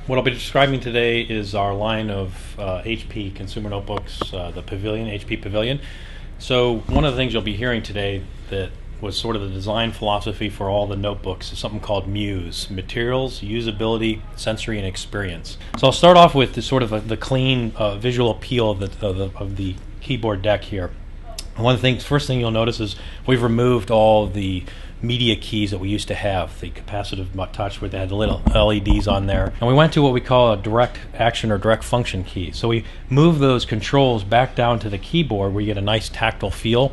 What I'll be describing today is our line of HP consumer notebooks, the Pavilion, HP Pavilion. So one of the things you'll be hearing today that was sort of the design philosophy for all the notebooks is something called MUSE, Materials, Usability, Sensory, and Experience. So I'll start off with the clean visual appeal of the keyboard deck here. One of the things, first thing you'll notice is we've removed all the media keys that we used to have, the capacitive touch where they had the little LEDs on there. And we went to what we call a direct action or direct function key. So we move those controls back down to the keyboard where you get a nice tactile feel.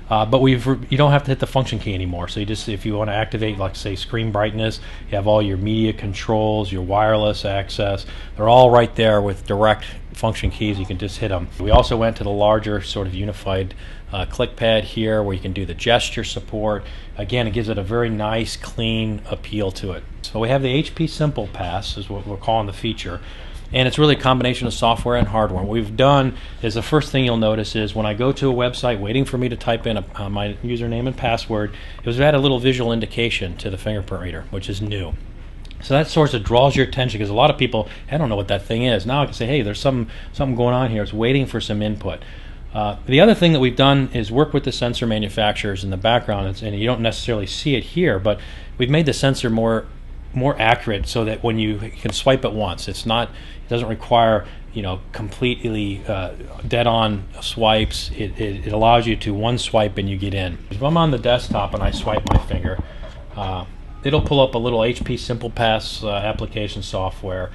But you don't have to hit the function key anymore. So you just, if you want to activate, like say, screen brightness, you have all your media controls, your wireless access. They're all right there with direct function keys. You can just hit them. We also went to the larger sort of unified click pad here where you can do the gesture support. Again, it gives it a very nice, clean appeal to it. So we have the HP Simple Pass, is what we're calling the feature. And it's really a combination of software and hardware. What we've done is the first thing you'll notice is when I go to a website waiting for me to type in my username and password, it was add a little visual indication to the fingerprint reader, which is new. So that sort of draws your attention because a lot of people, I don't know what that thing is. Now I can say, hey, there's something going on here. It's waiting for some input. The other thing that we've done is work with the sensor manufacturers in the background, and you don't necessarily see it here, but we've made the sensor more accurate so that when you can swipe it once, it doesn't require completely dead-on swipes. It allows you to one swipe and you get in. If I'm on the desktop and I swipe my finger, it'll pull up a little HP Simple Pass application software.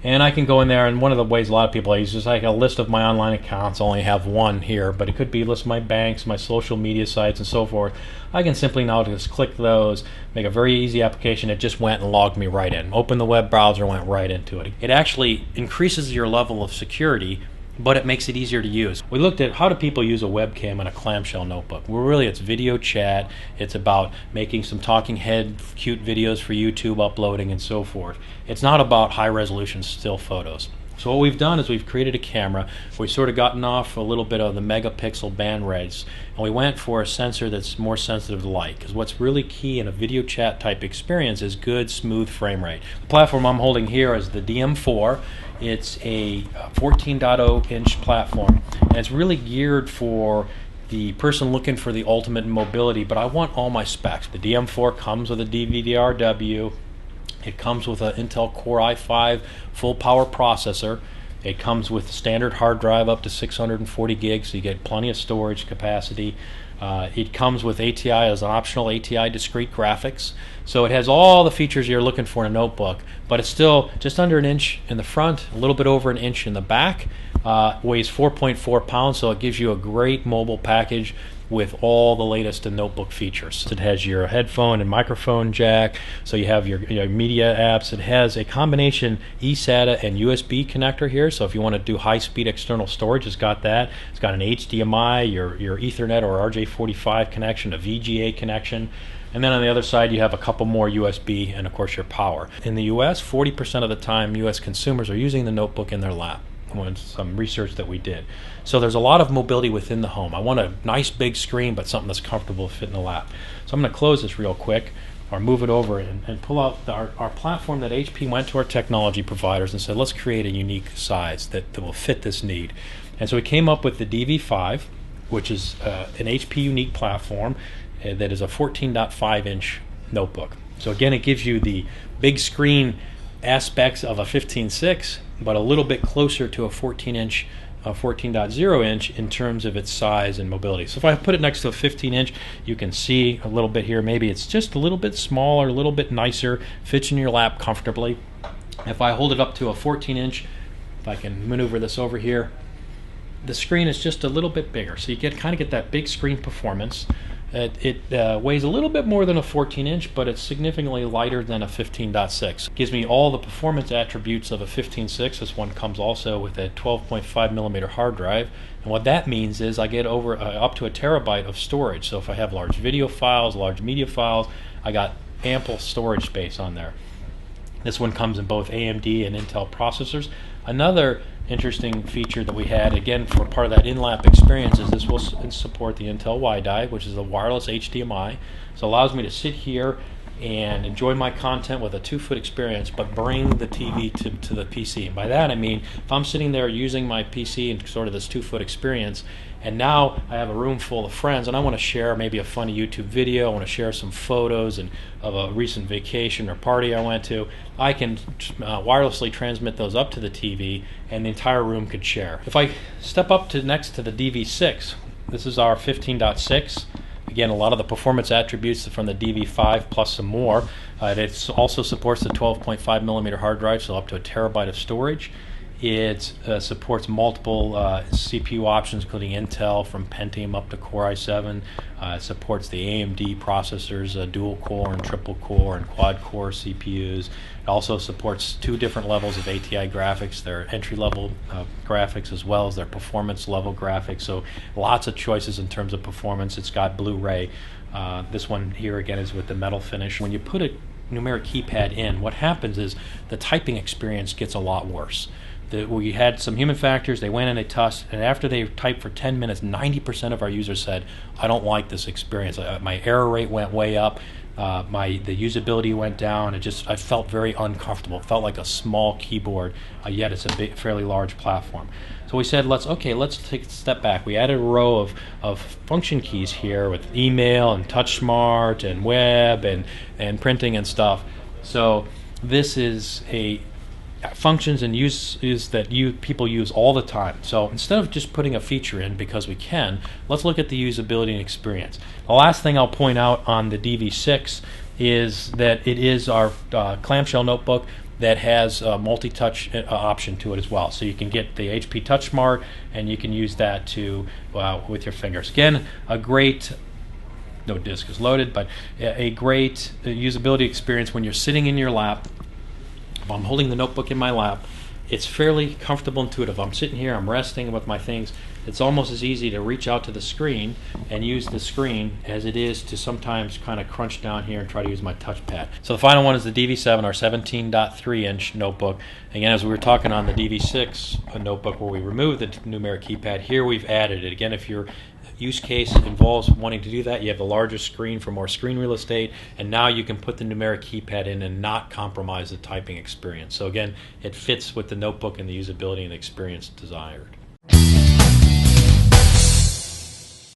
And I can go in there, and one of the ways a lot of people use is like a list of my online accounts. I only have one here, but it could be a list of my banks, my social media sites, and so forth. I can simply now just click those, make a very easy application. It just went and logged me right in. Open the web browser, went right into it. It actually increases your level of security, but it makes it easier to use. We looked at how do people use a webcam in a clamshell notebook. Well, really, it's video chat. It's about making some talking head cute videos for YouTube, uploading, and so forth. It's not about high-resolution still photos. So what we've done is we've created a camera. We've sort of gotten off a little bit of the megapixel band rates, and we went for a sensor that's more sensitive to light, because what's really key in a video chat type experience is good, smooth frame rate. The platform I'm holding here is the dm4. It's a 14.0 inch platform, and it's really geared for the person looking for the ultimate in mobility, but I want all my specs. The dm4 comes with a DVDRW. It comes with an Intel Core i5 full power processor. It comes with standard hard drive up to 640 gigs, so you get plenty of storage capacity. It comes with ATI as an optional ATI discrete graphics. So it has all the features you're looking for in a notebook, but it's still just under an inch in the front, a little bit over an inch in the back. Weighs 4.4 pounds, so it gives you a great mobile package with all the latest in notebook features. It has your headphone and microphone jack, so you have your media apps. It has a combination eSATA and USB connector here, so if you want to do high-speed external storage, it's got that. It's got an HDMI, your Ethernet or RJ45 connection, a VGA connection, and then on the other side you have a couple more USB and of course your power. In the US, 40% of the time US consumers are using the notebook in their lap. Some research that we did. So there's a lot of mobility within the home. I want a nice big screen, but something that's comfortable to fit in the lap. So I'm going to close this real quick, or move it over and pull out our platform that HP went to our technology providers and said, let's create a unique size that will fit this need. And so we came up with the dv5, which is an HP unique platform that is a 14.5 inch notebook. So again, it gives you the big screen aspects of a 15.6, but a little bit closer to a 14-inch, 14.0 inch in terms of its size and mobility. So if I put it next to a 15-inch, you can see a little bit here. Maybe it's just a little bit smaller, a little bit nicer, fits in your lap comfortably. If I hold it up to a 14-inch, if I can maneuver this over here, the screen is just a little bit bigger. So you kind of get that big screen performance. It weighs a little bit more than a 14-inch, but it's significantly lighter than a 15.6. Gives me all the performance attributes of a 15.6. This one comes also with a 12.5 millimeter hard drive, and what that means is I get up to a terabyte of storage. So if I have large video files, large media files, I got ample storage space on there. This one comes in both AMD and Intel processors. Another interesting feature that we had, again, for part of that in-lap experience, is this will support the Intel WiDi, which is a wireless HDMI. So it allows me to sit here and enjoy my content with a 2-foot experience, but bring the TV to the PC. And by that I mean, if I'm sitting there using my PC in sort of this 2-foot experience, and now I have a room full of friends and I want to share maybe a funny YouTube video, I want to share some photos of a recent vacation or party I went to, I can wirelessly transmit those up to the TV and the entire room could share. If I step up to next to the dv6, this is our 15.6. Again, a lot of the performance attributes from the dv5 plus some more. It also supports the 12.5 millimeter hard drive, so up to a terabyte of storage. It supports multiple CPU options, including Intel from Pentium up to Core i7. It supports the AMD processors, dual core and triple core and quad core CPUs. It also supports 2 different levels of ATI graphics, their entry-level graphics as well as their performance-level graphics. So lots of choices in terms of performance. It's got Blu-ray. This one here again is with the metal finish. When you put a numeric keypad in, what happens is the typing experience gets a lot worse. We had some human factors, they went and they touched, and after they typed for 10 minutes, 90% of our users said, I don't like this experience. My error rate went way up, the usability went down, I felt very uncomfortable. It felt like a small keyboard, yet it's a fairly large platform. So we said, let's take a step back. We added a row of function keys here with email and touch smart and web and printing and stuff. So this is functions and uses that people use all the time. So instead of just putting a feature in because we can, let's look at the usability and experience. The last thing I'll point out on the dv6 is that it is our clamshell notebook that has a multi-touch option to it as well. So you can get the HP Touch Smart and you can use that to with your fingers. Again, a great, no disk is loaded, but a great usability experience when you're sitting in your lap. I'm holding the notebook in my lap. It's fairly comfortable, intuitive. I'm sitting here, I'm resting with my things. It's almost as easy to reach out to the screen and use the screen as it is to sometimes kind of crunch down here and try to use my touchpad. So the final one is the dv7, our 17.3-inch notebook. Again, as we were talking on the dv6 notebook where we removed the numeric keypad, here we've added it. Again, if your use case involves wanting to do that, you have the larger screen for more screen real estate, and now you can put the numeric keypad in and not compromise the typing experience. So again, it fits with the notebook and the usability and experience desired.